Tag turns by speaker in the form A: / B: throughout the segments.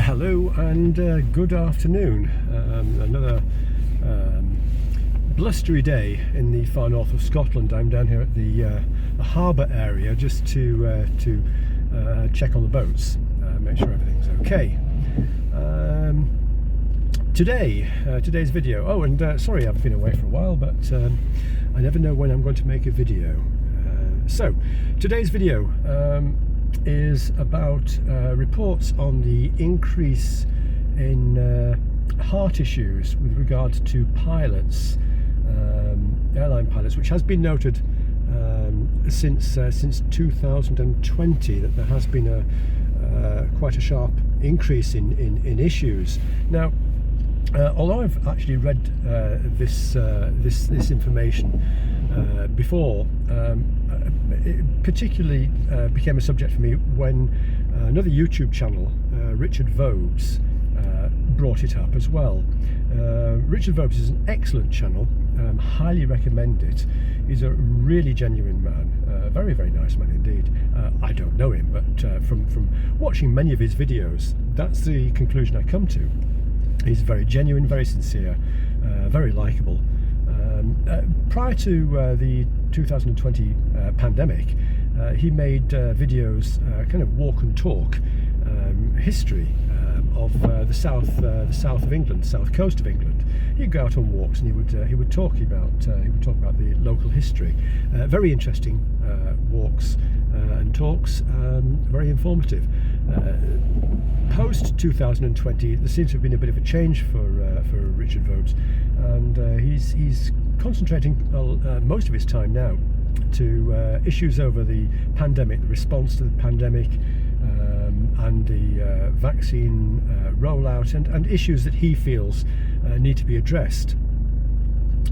A: Hello and good afternoon. Another blustery day in the far north of Scotland. I'm down here at the harbour area just to check on the boats, make sure everything's okay. Today's video. Oh, and sorry I've been away for a while, but I never know when I'm going to make a video. So today's video is about reports on the increase in heart issues with regard to pilots, airline pilots, which has been noted since 2020 that there has been quite a sharp increase in issues. Now, although I've actually read this information before, it particularly became a subject for me when another YouTube channel, Richard Vobes, brought it up as well. Richard Vobes is an excellent channel, highly recommend it. He's a really genuine man, very, very nice man indeed. I don't know him, but from watching many of his videos, that's the conclusion I come to. He's very genuine, very sincere, very likeable. Prior to the 2020 pandemic, he made videos, kind of walk and talk history of the south of England, south coast of England. He'd go out on walks and he would talk about the local history. Very interesting walks and talks, very informative. Post 2020, there seems to have been a bit of a change for Richard Vobes, and he's concentrating most of his time now to issues over the pandemic, the response to the pandemic, and the vaccine rollout, and issues that he feels need to be addressed.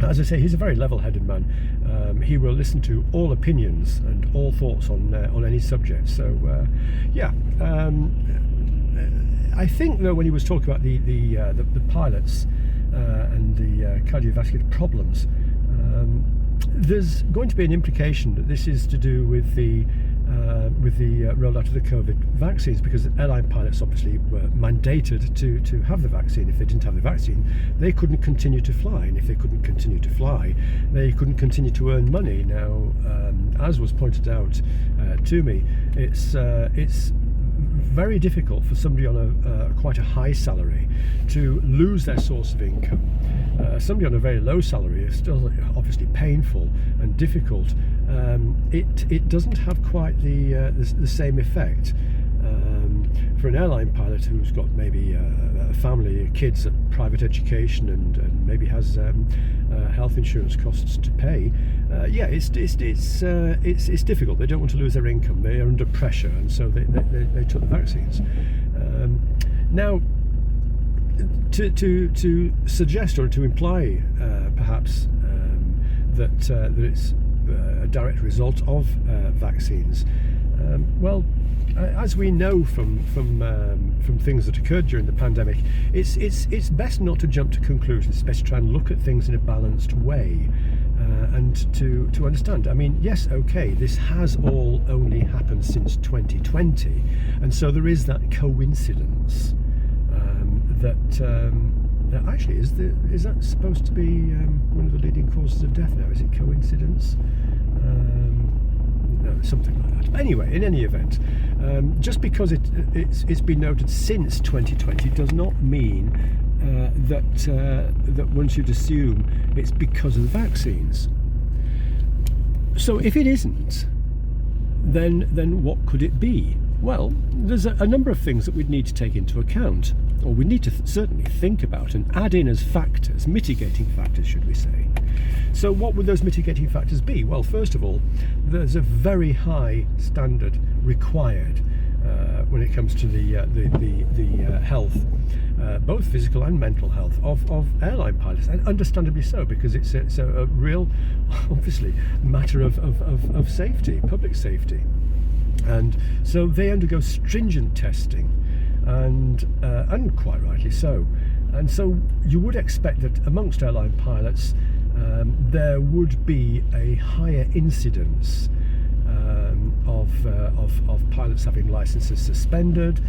A: As I say, he's a very level-headed man. He will listen to all opinions and all thoughts on any subject. So, yeah. I think though, when he was talking about the pilots and the cardiovascular problems, there's going to be an implication that this is to do with the rollout of the COVID vaccines, because airline pilots obviously were mandated to have the vaccine. If they didn't have the vaccine, they couldn't continue to fly, and if they couldn't continue to fly, they couldn't continue to earn money. Now, as was pointed out to me, it's very difficult for somebody on quite a high salary to lose their source of income. Somebody on a very low salary is still obviously painful and difficult. It doesn't have quite the same effect for an airline pilot who's got maybe a family, kids, private education, and maybe has health insurance costs to pay. Yeah, it's difficult. They don't want to lose their income. They are under pressure, and so they took the vaccines. Now, to suggest or to imply perhaps that it's a direct result of vaccines, well, as we know from things that occurred during the pandemic, it's best not to jump to conclusions. It's best to try and look at things in a balanced way, and to understand. I mean, yes, okay, this has all only happened since 2020, and so there is that coincidence that actually is that supposed to be one of the leading causes of death now? Is it coincidence? No, something like that. But anyway, in any event, just because it's been noted since 2020 does not mean that one should assume it's because of the vaccines. So if it isn't, then what could it be? Well, there's a number of things that we'd need to take into account, or we need to certainly think about and add in as factors, mitigating factors, should we say. So what would those mitigating factors be? Well, first of all, there's a very high standard required when it comes to the health, both physical and mental health of airline pilots, and understandably so, because it's a real, obviously, matter of safety, public safety. And so they undergo stringent testing, and quite rightly so. And so you would expect that amongst airline pilots there would be a higher incidence of pilots having licenses suspended,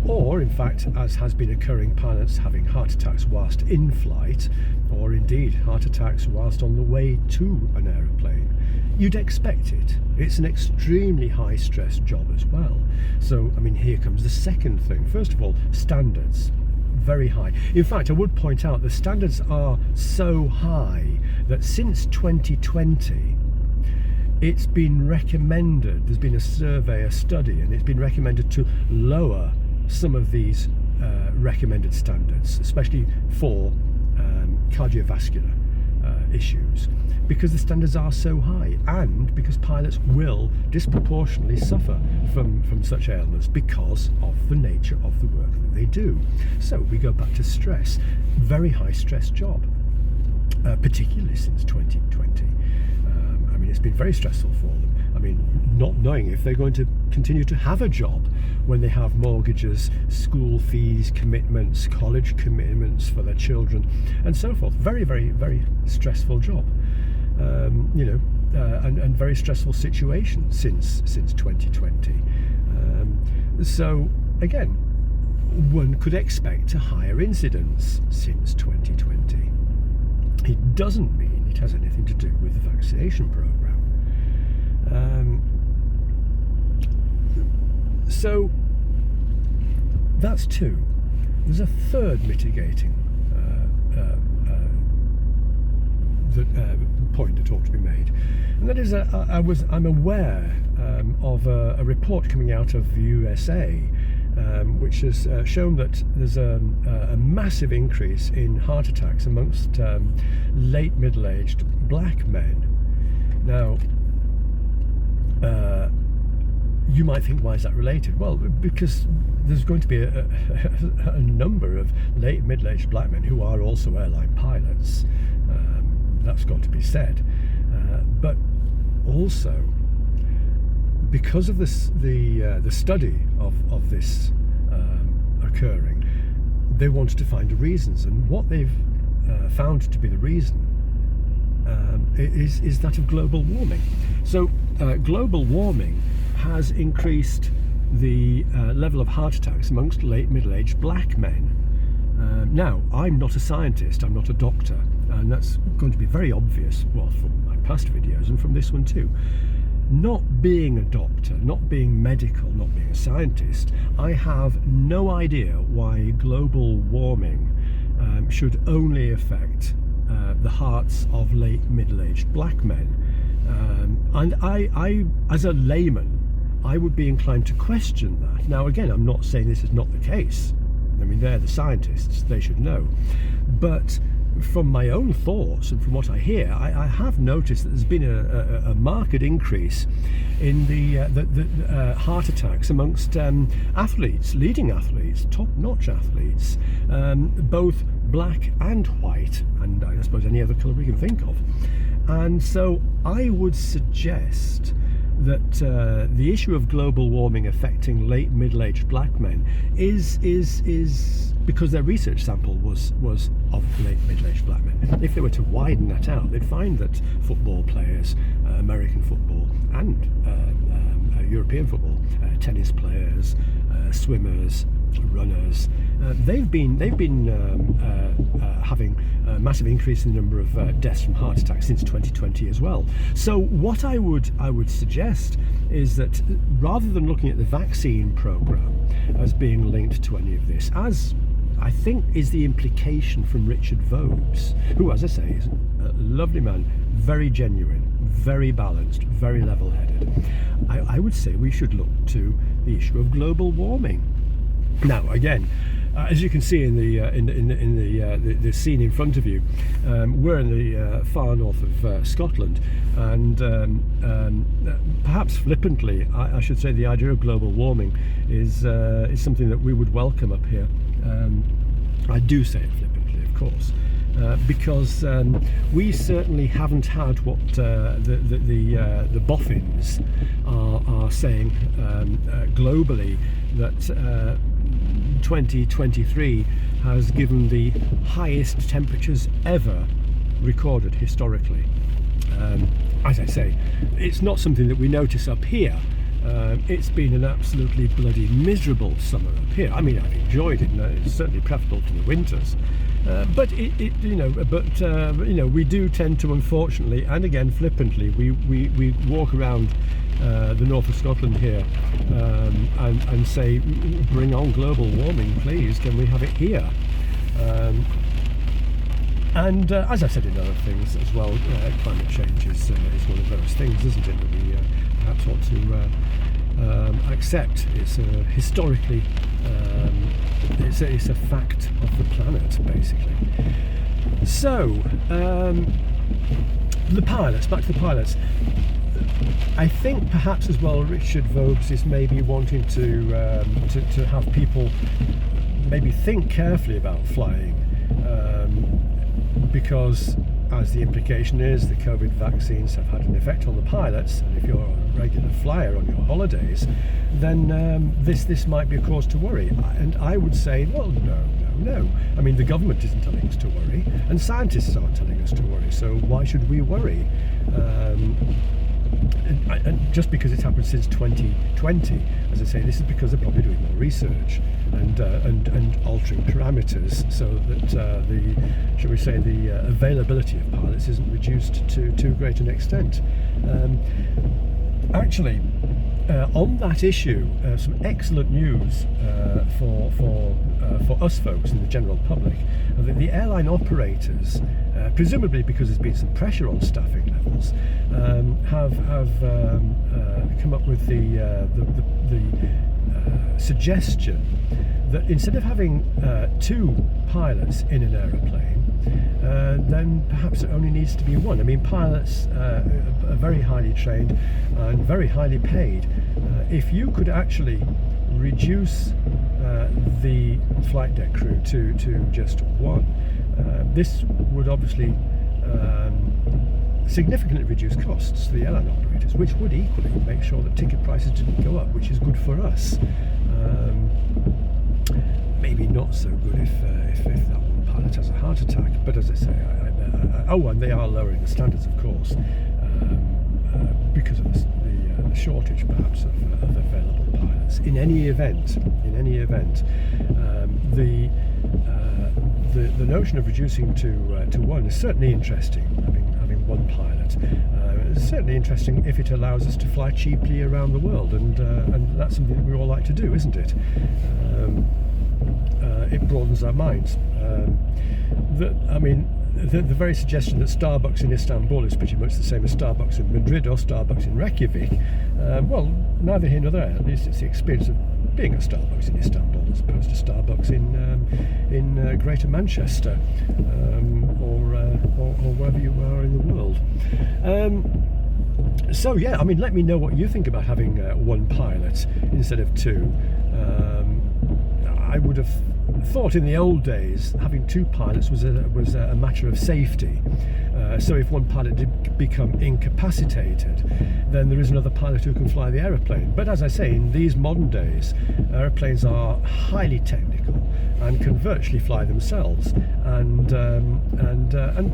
A: or in fact, as has been occurring, pilots having heart attacks whilst in flight, or indeed heart attacks whilst on the way to an aeroplane. You'd expect it. It's an extremely high stress job as well. So, I mean, here comes the second thing. First of all, standards. Very high. In fact, I would point out the standards are so high that since 2020, it's been recommended, there's been a survey, a study, and it's been recommended to lower some of these recommended standards, especially for cardiovascular issues, because the standards are so high, and because pilots will disproportionately suffer from such ailments because of the nature of the work that they do. So we go back to stress. Very high stress job, particularly since 2020. I mean, it's been very stressful for them. I mean, not knowing if they're going to continue to have a job when they have mortgages, school fees, commitments, college commitments for their children, and so forth. Very, very, very stressful job. And very stressful situation since 2020. So again, one could expect a higher incidence since 2020. It doesn't mean it has anything to do with the vaccination program. So that's two. There's a third mitigating point that ought to be made, and that is I'm aware of a report coming out of the USA, which has shown that there's a massive increase in heart attacks amongst late middle-aged black men. Now, you might think, why is that related? Well, because there's going to be a number of late middle-aged black men who are also airline pilots. That's got to be said. But also, because of this, the study of this occurring, they wanted to find the reasons, and what they've found to be the reason is that of global warming. So global warming has increased the level of heart attacks amongst late middle-aged black men. Now, I'm not a scientist, I'm not a doctor, and that's going to be very obvious, well, from my past videos and from this one too. Not being a doctor, not being medical, not being a scientist, I have no idea why global warming should only affect the hearts of late middle-aged black men. And I, as a layman, I would be inclined to question that. Now, again, I'm not saying this is not the case. I mean, they're the scientists, they should know. But from my own thoughts and from what I hear, I have noticed that there's been a marked increase in the heart attacks amongst athletes, leading athletes, top-notch athletes, both black and white, and I suppose any other colour we can think of. And so I would suggest that the issue of global warming affecting late middle-aged black men is because their research sample was of late middle-aged black men. If they were to widen that out, they'd find that football players, American football and European football, tennis players, swimmers, runners, they've been having a massive increase in the number of deaths from heart attacks since 2020 as well. So what I would suggest is that rather than looking at the vaccine program as being linked to any of this, as I think is the implication from Richard Vobes, who, as I say, is a lovely man, very genuine, very balanced, very level-headed, I would say we should look to the issue of global warming. Now, again, as you can see in the scene in front of you, we're in the far north of Scotland, and perhaps flippantly, I should say the idea of global warming is something that we would welcome up here. I do say it flippantly, of course, because we certainly haven't had what the boffins are saying globally, that 2023 has given the highest temperatures ever recorded historically. As I say, it's not something that we notice up here, It's been an absolutely bloody miserable summer up here. I mean, I've enjoyed it, and it's certainly preferable to the winters. But we do tend to, unfortunately, and again flippantly, we walk around the north of Scotland here and say, bring on global warming, please. Can we have it here? And as I said in other things as well, climate change is one of those things, isn't it, that we perhaps ought to accept. It's historically, it's a fact of the planet, basically. So, the pilots, back to the pilots. I think perhaps as well Richard Vobes is maybe wanting to have people maybe think carefully about flying, because, as the implication is, the COVID vaccines have had an effect on the pilots, and if you're a regular flyer on your holidays, then this might be a cause to worry. And I would say, well, no. I mean, the government isn't telling us to worry, and scientists aren't telling us to worry, so why should we worry? And just because it's happened since 2020, as I say, this is because they're probably doing more research and altering parameters so that the availability of pilots isn't reduced to too great an extent. Actually, on that issue, some excellent news for us folks and the general public. The airline operators, presumably because there's been some pressure on staffing levels, have come up with the suggestion that instead of having 2 pilots in an aeroplane, then perhaps it only needs to be 1. I mean, pilots are very highly trained and very highly paid. If you could actually reduce the flight deck crew to just 1, this would obviously significantly reduce costs to the airline operators, which would equally make sure that ticket prices didn't go up, which is good for us. Maybe not so good if that one pilot has a heart attack, but as I say, and they are lowering the standards, of course, because of the shortage, perhaps, of available pilots. In any event, the notion of reducing to 1 is certainly interesting. Having 1 pilot, it's certainly interesting if it allows us to fly cheaply around the world, and that's something that we all like to do, isn't it? It broadens our minds. The very suggestion that Starbucks in Istanbul is pretty much the same as Starbucks in Madrid or Starbucks in Reykjavik, well, neither here nor there. At least it's the experience of being at Starbucks in Istanbul as opposed to Starbucks in Greater Manchester, or wherever you are in the world. So yeah, I mean, let me know what you think about having 1 pilot instead of 2. I would have thought in the old days having 2 pilots was a matter of safety. So if 1 pilot did become incapacitated, then there is another pilot who can fly the aeroplane. But as I say, in these modern days, aeroplanes are highly technical and can virtually fly themselves, and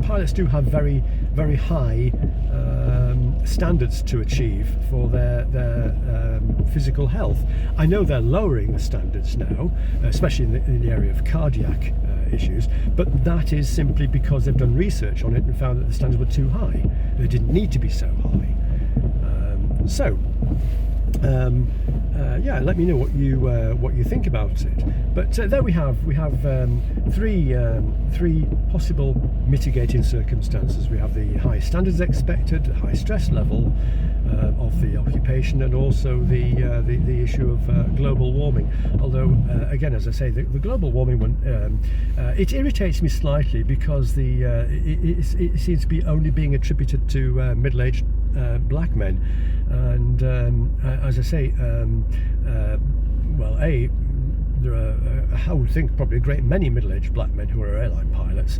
A: pilots do have very, very high standards to achieve for their physical health. I know they're lowering the standards now, especially in the area of cardiac issues, but that is simply because they've done research on it and found that the standards were too high. They didn't need to be so high. Yeah, let me know what you think about it. But there we have 3 possible mitigating circumstances. We have the high standards expected, the high stress level of the occupation, and also the issue of global warming. Although again, as I say, the global warming one, it irritates me slightly because it seems to be only being attributed to middle-aged black men, and as I say, there are, I would think, probably a great many middle-aged black men who are airline pilots,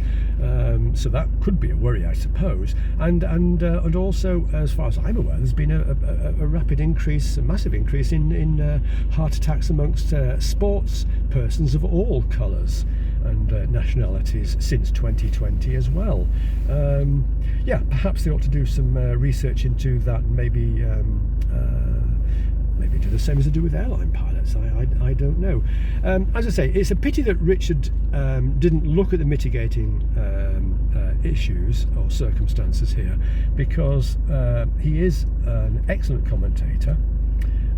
A: so that could be a worry, I suppose. And also, as far as I'm aware, there's been a rapid increase, a massive increase in heart attacks amongst sports persons of all colours and nationalities since 2020 as well. Yeah, perhaps they ought to do some research into that, and maybe maybe do the same as they do with airline pilots. I don't know. As I say, it's a pity that Richard didn't look at the mitigating issues or circumstances here, because he is an excellent commentator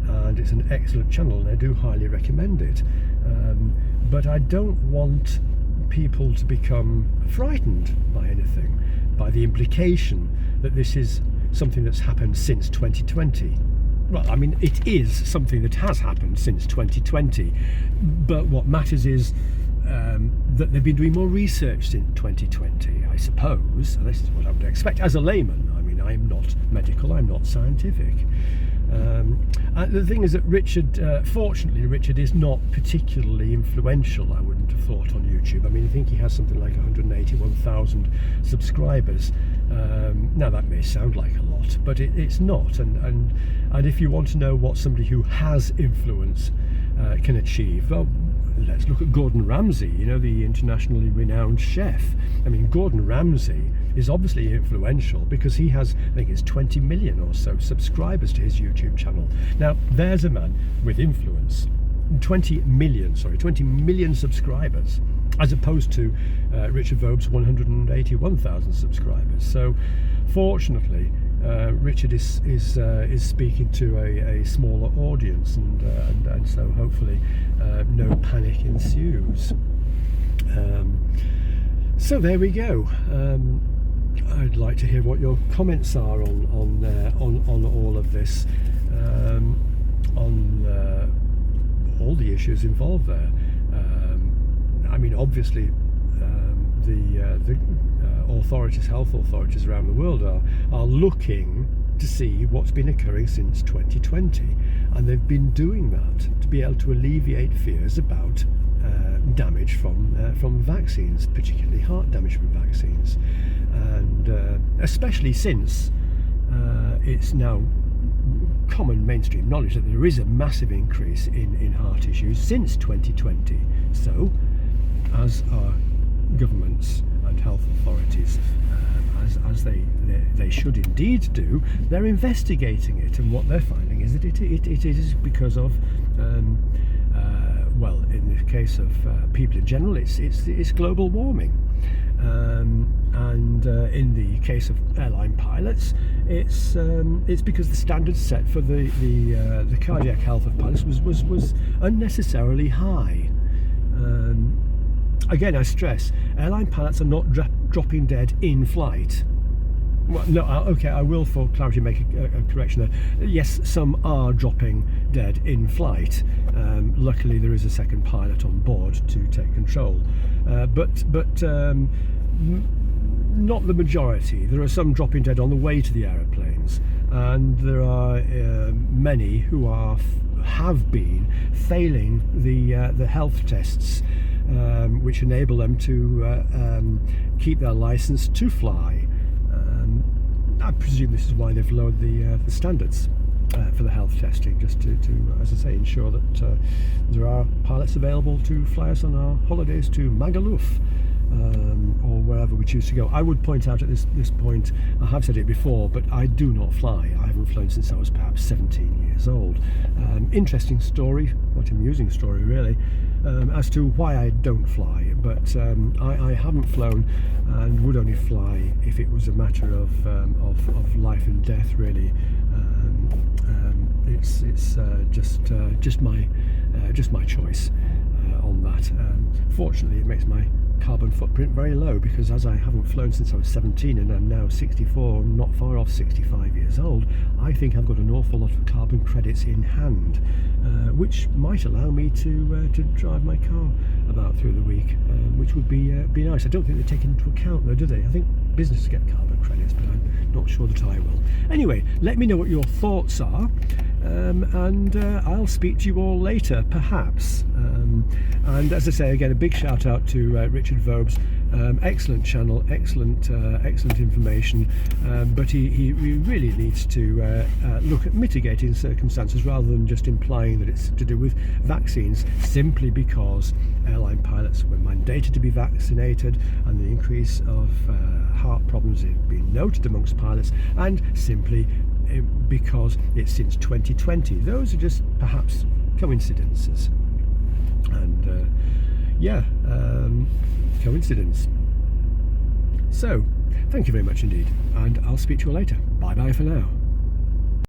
A: and it's an excellent channel, and I do highly recommend it. But I don't want people to become frightened by anything, by the implication that this is something that's happened since 2020. Well, I mean, it is something that has happened since 2020, but what matters is that they've been doing more research since 2020, I suppose, and this is what I would expect as a layman. I mean, I'm not medical, I'm not scientific. And the thing is that Richard, fortunately, Richard is not particularly influential, I wouldn't have thought, on YouTube. I mean, I think he has something like 181,000 subscribers. Now, that may sound like a lot, but it's not. And if you want to know what somebody who has influence can achieve, well, let's look at Gordon Ramsay, you know, the internationally renowned chef. I mean, Gordon Ramsay is obviously influential because he has, I think it's 20 million or so subscribers to his YouTube channel. Now, there's a man with influence. 20 million subscribers, as opposed to Richard Vobes' 181,000 subscribers. So, fortunately, Richard is speaking to a smaller audience, and so hopefully no panic ensues. So there we go. I'd like to hear what your comments are on all of this, on all the issues involved there. I mean, obviously, the authorities, health authorities around the world are looking to see what's been occurring since 2020, and they've been doing that to be able to alleviate fears about damage from vaccines, particularly heart damage from vaccines, and especially since it's now common mainstream knowledge that there is a massive increase in heart issues since 2020. So, as our governments and health authorities, as they should indeed do, they're investigating it, and what they're finding is that it is because of well, in the case of people in general, it's global warming, and in the case of airline pilots, it's because the standards set for the cardiac health of pilots was unnecessarily high. Again, I stress, airline pilots are not dropping dead in flight. Well, no, okay, I will, for clarity, make a correction there. Yes, some are dropping dead in flight. Luckily, there is a second pilot on board to take control, but not the majority. There are some dropping dead on the way to the aeroplanes, and there are many who have been failing the health tests, which enable them to keep their license to fly. I presume this is why they've lowered the standards for the health testing, just to as I say, ensure that there are pilots available to fly us on our holidays to Magaluf, or wherever we choose to go. I would point out at this point, I have said it before, but I do not fly. I haven't flown since I was perhaps 17 years old. Interesting story, quite amusing story really, as to why I don't fly, but I haven't flown and would only fly if it was a matter of life and death, really. It's just my choice on that. Fortunately, it makes my carbon footprint very low, because as I haven't flown since I was 17 and I'm now 64, not far off 65 years old, I think I've got an awful lot of carbon credits in hand, which might allow me to drive my car about through the week, which would be nice. I don't think they take into account though, do they? I think businesses get carbon credits, but I'm not sure that I will. Anyway, let me know what your thoughts are, and I'll speak to you all later, perhaps. And as I say, again, a big shout out to Richard Vobes. Excellent channel, excellent information, but he really needs to look at mitigating circumstances rather than just implying that it's to do with vaccines, simply because airline pilots were mandated to be vaccinated, and the increase of heart problems have been noted amongst pilots, and simply because it's since 2020. Those are just perhaps coincidences. And coincidence. So, thank you very much indeed, and I'll speak to you later. Bye bye for now.